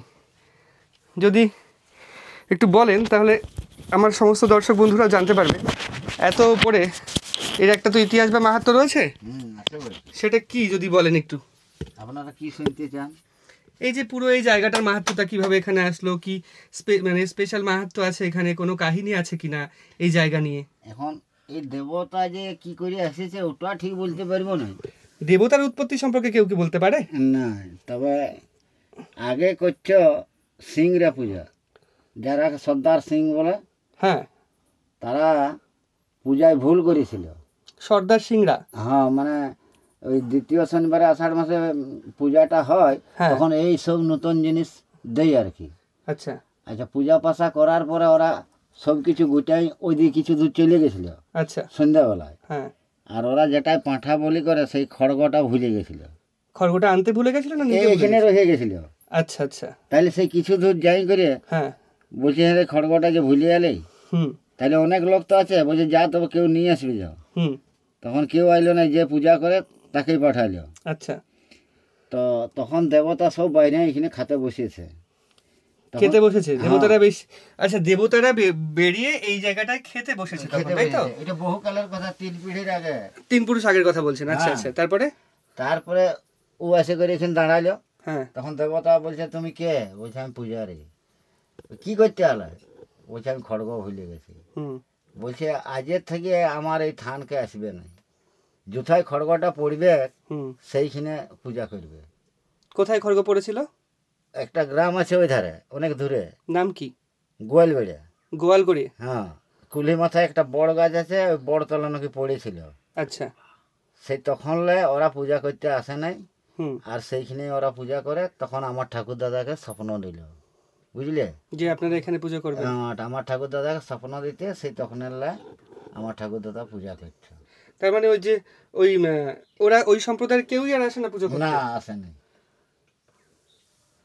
যদি একটু বলেন, তাহলে আমার সমস্ত দর্শক বন্ধুরা জানতে পারবে। এত উপরে এর একটা তো ইতিহাস বা মাহাত্ম্য রয়েছে, সেটা কি যদি বলেন একটু। আপনারা কি শুনতে চান? এই যে পুরো এই জায়গাটার মাহাত্ম্যটা কিভাবে এখানে আসলো, কি মানে স্পেশাল মাহাত্ম্য আছে এখানে, কোনো কাহিনী আছে কিনা এই জায়গা নিয়ে? এখন এই দেবতা যে কি করে এসেছে ওটা ঠিক বলতে পারবো না। দেবতার উৎপত্তি সম্পর্কে কেউ কি বলতে পারে? না, তবে আগে করছ সিংরা পূজা, যারা সর্দার সিং বলে, হ্যাঁ, তারা পূজায় ভুল করেছিল। সর্দার সিংরা? হ্যাঁ, মানে ওই দ্বিতীয় শনিবারে আষাঢ় মাসে পূজাটা হয়, তখন এই সব নতুন জিনিস দেয় আর কি। আচ্ছা আচ্ছা, পূজা পাশা করার পরে ওরা সব কিছু গোটাই ওই দিকে কিছু দূর চলে গেছিল। আচ্ছা, সন্ধ্যাবেলায়। হ্যাঁ, আর ওরা যেটাই পাঁঠা বলি করে সেই খড়গটা ভুলে গেছিল, খড়গটা আনতে ভুলে গেছিল না নিতে ভুলে এইখানে গেছিল? রয়ে গেছিল। আচ্ছা আচ্ছা। তাহলে সেই কিছু দূর যাই করে হ্যাঁ। বলছে হ্যাঁ রে, খড়গটা যে ভুলে এলে, হুম তাহলে অনেক লোক তো আছে, বলছে যা তবে কেউ নিয়ে আসবি যাও। হুম। তখন কেউ আইলো না, যে পূজা করে তাকেই পাঠাইলো। আচ্ছা। তো তখন দেবতা সব বাইরে এখানে খাতে বসিয়েছে। তখন- খেতে বসেছে হ্যাঁ, দেবতারা বেশ। আচ্ছা, দেবতারা বেরিয়ে এই জায়গাটায় খেতে বসেছে তখন, খেতে তাই তো? বসিয়েছে। এটা বহুকালের কথা, 3 পিঢ়ির আগে। 3 পুরুষ আগের কথা বলছেন। আচ্ছা হ্যাঁ। আচ্ছা, তারপরে? তারপরে ও এসে করে এখানে দাঁড়াইলো। হ্যাঁ। তখন দেবতা বলছে তুমি কে? বলছে আমি পূজারি। কি করতে আলো? বলছে আমি খড়গ ভুলে গেছি। হুম। বলছে আজের থেকে আমার এই থানকে আসবে না, যথায় খড়গটা পড়বে হুম। সেইখানে পূজা করবে। কোথায় খড়গ পড়েছিল? একটা গ্রাম আছে ওই ধারে, অনেক দূরে, নাম কি? গোয়ালবেড়া। গোয়ালগড়ি। হ্যাঁ, কুলি মাথায় একটা বড় গাছ আছে, ওই বড় তলা নাকি পড়েছিল। আচ্ছা। সেই তখনলে ওরা পূজা করতে আসে নাই, হুম। আর সেইখানে ওরা পূজা করে। তখন আমার ঠাকুর দাদাকে স্বপ্ন দিল, বুঝলে? যে আপনারা এখানে পুজো করবেন। আমার ঠাকুর দাদাকে স্বপ্ন দিতে, সেই তখনের আমার ঠাকুর দাদা পূজা করছে। তার মানে ওই যে ওই ওরা ওই সম্প্রদায়ের কেউই আর আসে না পুজো করতে? না, আসেনি।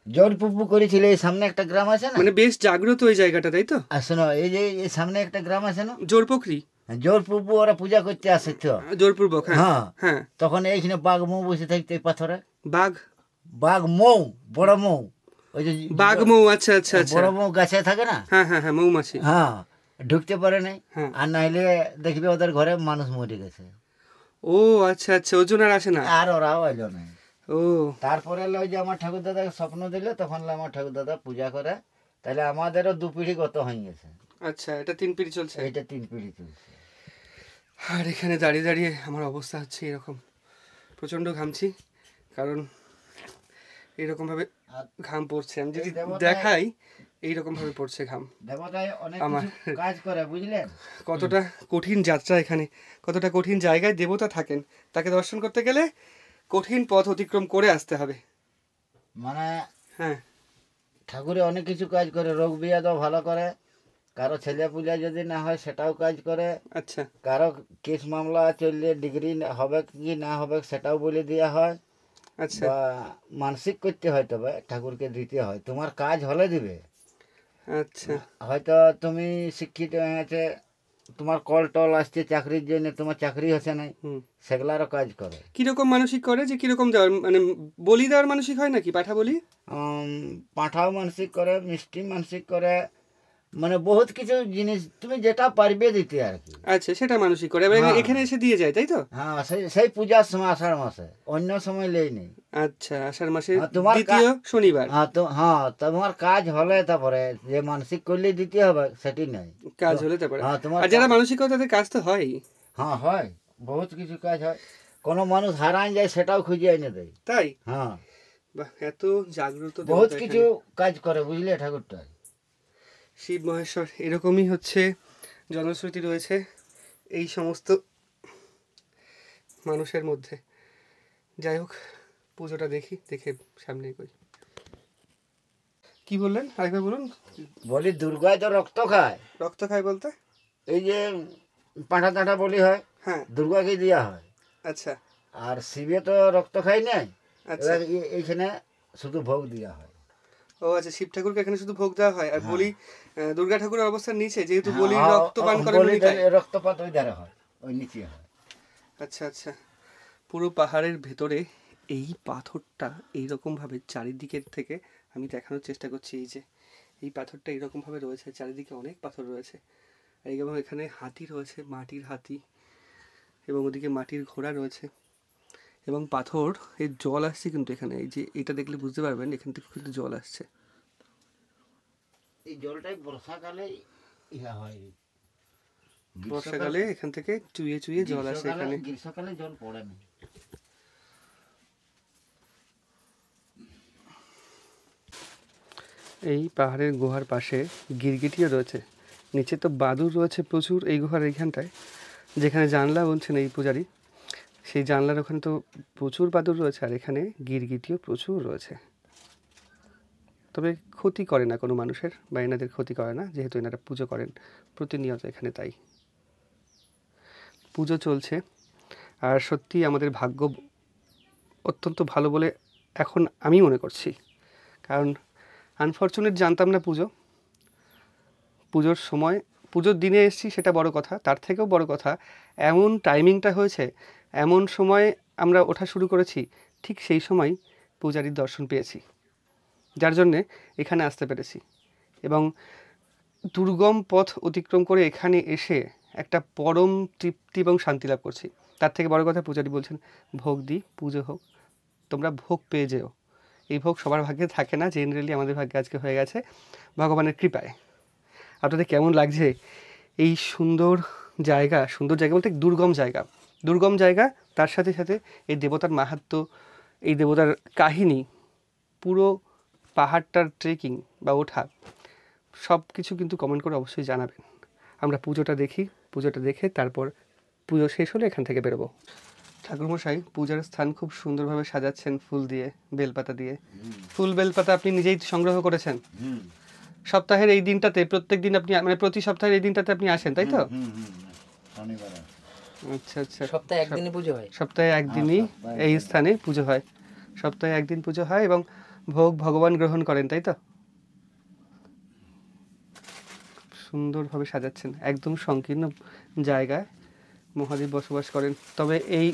জোর পুপু করেছিল, এই সামনে একটা গ্রাম আছে না, মানে বেশ জাগ্রত ওই জায়গাটা, তাই তো? শোনো, এই যে এই সামনে একটা গ্রাম আছে না, জোরপোখরি। জোর পুপু ওরা পূজা করতে আসে তো। জোরপূর্বক। হ্যাঁ হ্যাঁ, হ্যাঁ। তখন এইখানে বাঘ মৌ বসে থাকতে, এই পাথরে বাঘ। বাঘ মৌ, বড় মৌ, ওই যে বাঘ মৌ। আচ্ছা আচ্ছা আচ্ছা। বড় মৌ গাছে থাকে না। হ্যাঁ হ্যাঁ হ্যাঁ, মৌমাছি। হ্যাঁ, ঢুকতে পারে নাই। হ্যাঁ। আর নাইলে দেখবে ওদের ঘরে মানুষ মরে গেছে, ও আচ্ছা আচ্ছা, ওজন আর আসে না। আর ওরাও এলো না। ও তারপরে এলো ওই যে আমার ঠাকুর দাদাকে স্বপ্ন দিল, তখন আমার ঠাকুর দাদা পূজা করে। তাহলে আমাদেরও 2 পিঢ়ি গত হয়ে গেছে। আচ্ছা, এটা 3 পিঢ়ি চলছে। এইটা 3 পিঢ়ি চলছে। আর এখানে দাঁড়িয়ে দাঁড়িয়ে আমার অবস্থা হচ্ছে এরকম, প্রচণ্ড ঘামছি, কারণ এইরকমভাবে আর ঘাম পড়ছে। আমি যদি এই দেবতায়- দেখাই, এইরকমভাবে পড়ছে ঘাম। দেবতায় অনেক আমার- কিছু কাজ করে, বুঝলেন? কতটা কঠিন যাত্রা এখানে, কতটা কঠিন জায়গায় দেবতা থাকেন, তাকে দর্শন করতে গেলে কঠিন পথ অতিক্রম করে আসতে হবে। মানে হ্যাঁ। ঠাকুরে অনেক কিছু কাজ করে, রোগ বিয়াদও ভালো করে, কারো ছেলে পূজা যদি না হয় সেটাও কাজ করে, আচ্ছা কারো কেস মামলা চললে ডিগ্রি হবে কি না হবে সেটাও বলে দেওয়া হয়। আচ্ছা বা মানসিক করতে হয়, তবে ঠাকুরকে দিতে হয়, তোমার কাজ হলে দিবে। আচ্ছা। হয়তো তুমি শিক্ষিত হয়েছে, তোমার কল টল আসছে চাকরির জন্য, তোমার চাকরি হচ্ছে না, হুম। সেগুলারও কাজ করে। কিরকম মানসিক করে, যে কিরকম দেওয়ার, মানে বলি দেওয়ার মানসিক হয় নাকি, পাঠা বলি? পাঁঠাও মানসিক করে, মিষ্টি মানসিক করে, মানে বহুত কিছু জিনিস তুমি যেটা পারবে দিতে আর কি। আচ্ছা, সেটা মানসিক করে এবার হ্যাঁ। এখানে এসে দিয়ে যায়, তাই তো? হ্যাঁ, সেই পূজার সময়, আষাঢ় মাসে, অন্য সময় লেই নেই। আচ্ছা, আষাঢ় মাসে হ্যাঁ, তোমার দ্বিতীয় শনিবার হ্যাঁ, তোমার কাজ হলে তারপরে, যে মানসিক করলে দিতে হবে সেটি নাই। কাজ হলে তারপরে। হ্যাঁ, তোমার আর যারা মানসিক হয় তাদের কাজ তো হয়। হ্যাঁ হয়, বহুত কিছু কাজ হয়। কোনো মানুষ হারান যায় সেটাও খুঁজে এনে দেয়। তাই? হ্যাঁ, বাহ, এত জাগ্রত বহুত দেবতা কিছু এখানে। কাজ করে, বুঝলে ঠাকুরটা। শিব মহেশ্বর এরকমই হচ্ছে জনশ্রুতি রয়েছে এই সমস্ত মানুষের মধ্যে। যাই হোক, পুজোটা দেখি, দেখে সামনে এগোই। কি বললেন আরেকবার বলুন। বলি দুর্গায় তো রক্ত খায়, রক্ত খায় বলতে? এই যে পাঁঠা টাঁঠা বলি হয়, হ্যাঁ। দুর্গাকে দেওয়া হয়। আচ্ছা আর শিবে তো রক্ত খাই নাই, আচ্ছা। এবার এইখানে শুধু ভোগ দেওয়া হয়। ও আচ্ছা, শিব ঠাকুরকে এখানে শুধু ভোগ দেওয়া হয়। আর বলি দুর্গা ঠাকুরের অবস্থার নিচে, যেহেতু বলি হ্যাঁ, রক্ত পান করেন বলি উনি, তাই? রক্তপাত ওই ধারে হয়, ওই নিচে হয়। আচ্ছা আচ্ছা। পুরো পাহাড়ের ভেতরে এই পাথরটা এইরকমভাবে চারিদিকের থেকে আমি দেখানোর চেষ্টা করছি। এই যে এই পাথরটা এইরকমভাবে রয়েছে, চারিদিকে অনেক পাথর রয়েছে, এবং এখানে হাতি রয়েছে, মাটির হাতি, এবং ওদিকে মাটির ঘোড়া রয়েছে, এবং পাথর এর জল আসছে কিন্তু এখানে। এই যে এটা দেখলে বুঝতে পারবেন, এখান থেকে কিন্তু জল আসছে। এই জলটাই বর্ষাকালে ইহা হয়, বর্ষাকালে এখান থেকে চুইয়ে চুইয়ে জল আসে এখানে। গ্রীষ্মকালে জল পড়ে না। এই পাহাড়ের গুহার পাশে গিরগিটিও রয়েছে, নিচে তো বাদুর রয়েছে প্রচুর এই গুহার এইখানটায়। যেখানে জানলা বলছেন এই পূজারি, সেই জানলার ওখানে তো প্রচুর বাদুর রয়েছে, আর এখানে গিরগিটিও প্রচুর রয়েছে। তবে ক্ষতি করে না কোনো মানুষের, বা এনাদের ক্ষতি করে না, যেহেতু এনারা পুজো করেন প্রতিনিয়ত এখানে, তাই পুজো চলছে। আর সত্যি আমাদের ভাগ্য অত্যন্ত ভালো বলে এখন আমি মনে করছি, কারণ আনফর্চুনেট জানতাম না পুজোর সময়, পুজোর দিনে এসেছি সেটা বড় কথা, তার থেকেও বড় কথা এমন টাইমিংটা হয়েছে, এমন সময় আমরা ওঠা শুরু করেছি, ঠিক সেই সময় পূজারীর দর্শন পেয়েছি, যার জন্যে এখানে আসতে পেরেছি। এবং দুর্গম পথ অতিক্রম করে এখানে এসে একটা পরম তৃপ্তি এবং শান্তি লাভ করছি। তার থেকে বড় কথা পূজারী বলছেন ভোগ দিই, পুজো হোক, তোমরা ভোগ পেয়ে যেও। এই ভোগ সবার ভাগ্যে থাকে না, জেনারেলি আমাদের ভাগ্যে আজকে হয়ে গেছে ভগবানের কৃপায়। আপনাদের কেমন লাগছে এই সুন্দর জায়গা বলতে দুর্গম জায়গা, তার সাথে সাথে এই দেবতার মাহাত্ম্য, এই দেবতার কাহিনী, পুরো পাহাড়টার ট্রেকিং বা ওঠা, সব কিছু কিন্তু কমেন্ট করে অবশ্যই জানাবেন। আমরা পুজোটা দেখে তারপর পুজো শেষ হলে এখান থেকে বেরোবো। ঠাকুরমশাই পূজার স্থান খুব সুন্দরভাবে সাজাচ্ছেন ফুল দিয়ে, বেলপাতা দিয়ে। ফুল বেলপাতা আপনি নিজেই সংগ্রহ করেছেন? সপ্তাহের এই দিনটাতে, প্রত্যেক দিন আপনি, মানে প্রতি সপ্তাহের এই দিনটাতে আপনি আসেন, তাই তো? আচ্ছা আচ্ছা, সপ্তাহে একদিনই পুজো হয়? সপ্তাহে একদিনই এই স্থানে পুজো হয়, সপ্তাহে একদিন পুজো হয় এবং ভোগ ভগবান গ্রহণ করেন, তাই তো? সুন্দরভাবে সাজাচ্ছেন, একদম সংকীর্ণ জায়গায় মহাদেব বসবাস করেন। তবে এই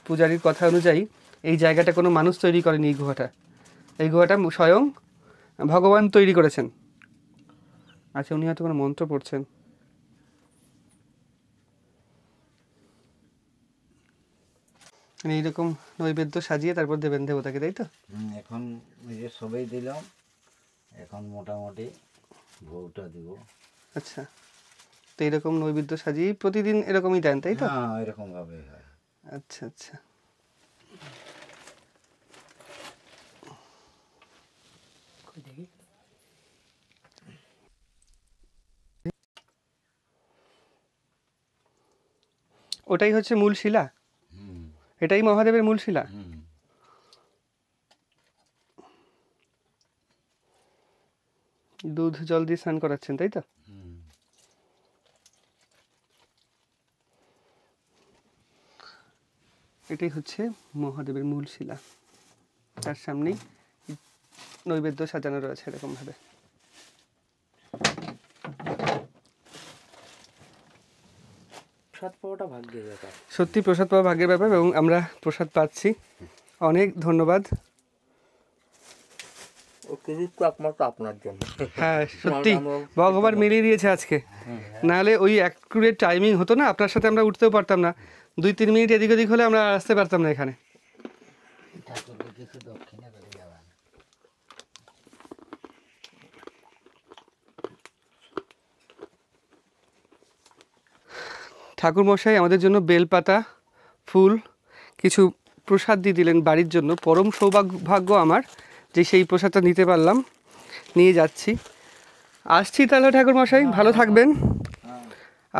পূজারীর কথা অনুযায়ী এই জায়গাটা কোনো মানুষ তৈরি করেনি, এই গুহাটা স্বয়ং ভগবান তৈরি করেছেন। আচ্ছা, উনি হয়তো কোনো মন্ত্র পড়ছেন। এইরকম নৈবেদ্য সাজিয়ে তারপর দেবেন দেবতাকে, তাই তো? এখন ওই যে সবাই দিলাম, এখন মোটামুটি ভোগটা দিব। আচ্ছা, তো এরকম নৈবেদ্য সাজিয়ে প্রতিদিন এরকমই দেন, তাই তো? হ্যাঁ, এরকম ভাবে হয়। আচ্ছা আচ্ছা, ওটাই হচ্ছে মূল শিলা, এটাই মহাদেবের মূল শিলা। দুধ জল দিয়ে স্নান করাচ্ছেন, তাই তো? এটাই হচ্ছে মহাদেবের মূল শিলা, তার সামনেই নৈবেদ্য সাজানো রয়েছে এরকম ভাবে। প্রসাদ পাওয়াটা ভাগ্যের ব্যাপার, সত্যি প্রসাদ পাওয়া ভাগ্যের ব্যাপার, এবং আমরা প্রসাদ পাচ্ছি, অনেক ধন্যবাদ। একমাত্র আপনার জন্য। হ্যাঁ সত্যি ভগবান মিলিয়ে দিয়েছে আজকে, নাহলে ওই অ্যাকুরেট টাইমিং হতো না, আপনার সাথে আমরা উঠতেও পারতাম না, 2-3 মিনিট এদিক ওদিক হলে আমরা আসতে পারতাম না এখানে। ঠাকুর মশাই আমাদের জন্য বেলপাতা, ফুল, কিছু প্রসাদ দিয়ে দিলেন বাড়ির জন্য। পরম সৌভাগ্য আমার যে সেই প্রসাদটা নিতে পারলাম, নিয়ে যাচ্ছি। আসছি তাহলে ঠাকুর মশাই, ভালো থাকবেন।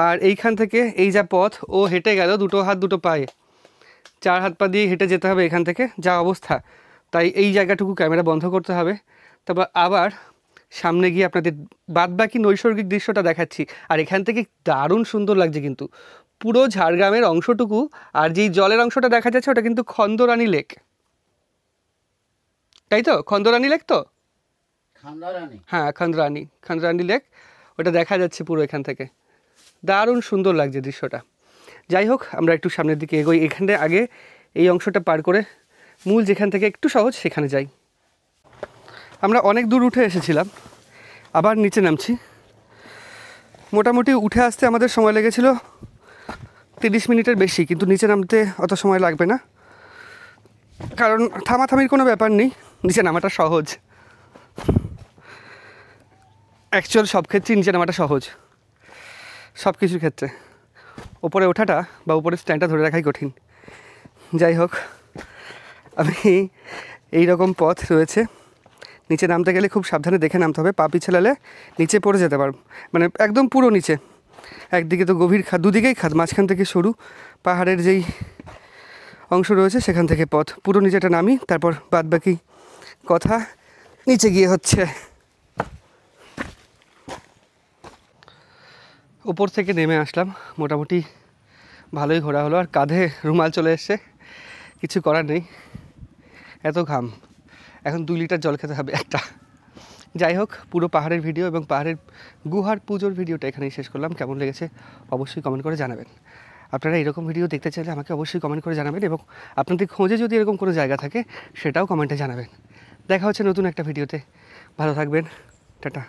আর এইখান থেকে এই যা পথ, ও হেঁটে গেল 2 হাত 2 পায়ে, 4 হাত পা দিয়ে হেঁটে যেতে হবে এখান থেকে, যা অবস্থা, তাই এই জায়গাটুকু ক্যামেরা বন্ধ করতে হবে। তারপর আবার সামনে গিয়ে আপনাদের বাদবাকি নৈসর্গিক দৃশ্যটা দেখাচ্ছি। আর এখান থেকে দারুণ সুন্দর লাগছে কিন্তু পুরো ঝাড়গ্রামের অংশটুকু। আর যেই জলের অংশটা দেখা যাচ্ছে ওটা কিন্তু খন্দরানী লেক, তাই তো? খন্দরানী লেক তো? হ্যাঁ, খন্দরানী লেক, ওটা দেখা যাচ্ছে পুরো এখান থেকে, দারুণ সুন্দর লাগছে দৃশ্যটা। যাই হোক, আমরা একটু সামনের দিকে এগোই, এখানে আগে এই অংশটা পার করে মূল যেখান থেকে একটু সহজ সেখানে যাই। আমরা অনেক দূর উঠে এসেছিলাম, আবার নিচে নামছি। মোটামুটি উঠে আসতে আমাদের সময় লেগেছিল 30 মিনিটের বেশি, কিন্তু নিচে নামতে অত সময় লাগবে না, কারণ থামাথামির কোনো ব্যাপার নেই, নিচে নামাটা সহজ। অ্যাকচুয়াল সব ক্ষেত্রেই নিচে নামাটা সহজ, সব কিছুর ক্ষেত্রে। ওপরে ওঠাটা বা উপরে স্ট্যান্ডটা ধরে রাখাই কঠিন। যাই হোক, আমি এই রকম পথ রয়েছে, নিচে নামতে গেলে খুব সাবধানে দেখে নামতে হবে, পা পিছলালে নিচে পড়ে যেতে পারব, মানে একদম পুরো নিচে। একদিকে তো গভীর খাদ, দুদিকেই খাদ, মাঝখান থেকে সরু পাহাড়ের যেই অংশ রয়েছে সেখান থেকে পথ, পুরো নিচেটা নামি, তারপর বাদবাকি কথা নিচে গিয়ে হচ্ছে। উপর থেকে নেমে আসলাম, মোটামুটি ভালোই ঘোরা হলো, আর কাঁধে রুমাল চলে এসছে, কিছু করার নেই, এত ঘাম। এখন 2 লিটার জল খেতে হবে একটা। যাই হোক, পুরো পাহাড়ের ভিডিও এবং পাহাড়ের গুহার পুজোর ভিডিওটা এখানেই শেষ করলাম। কেমন লেগেছে অবশ্যই কমেন্ট করে জানাবেন। আপনারা এরকম ভিডিও দেখতে চাইলে আমাকে অবশ্যই কমেন্ট করে জানাবেন, এবং আপনাদের খোঁজে যদি এরকম কোনো জায়গা থাকে সেটাও কমেন্টে জানাবেন। দেখা হচ্ছে নতুন একটা ভিডিওতে, ভালো থাকবেন, টাটা।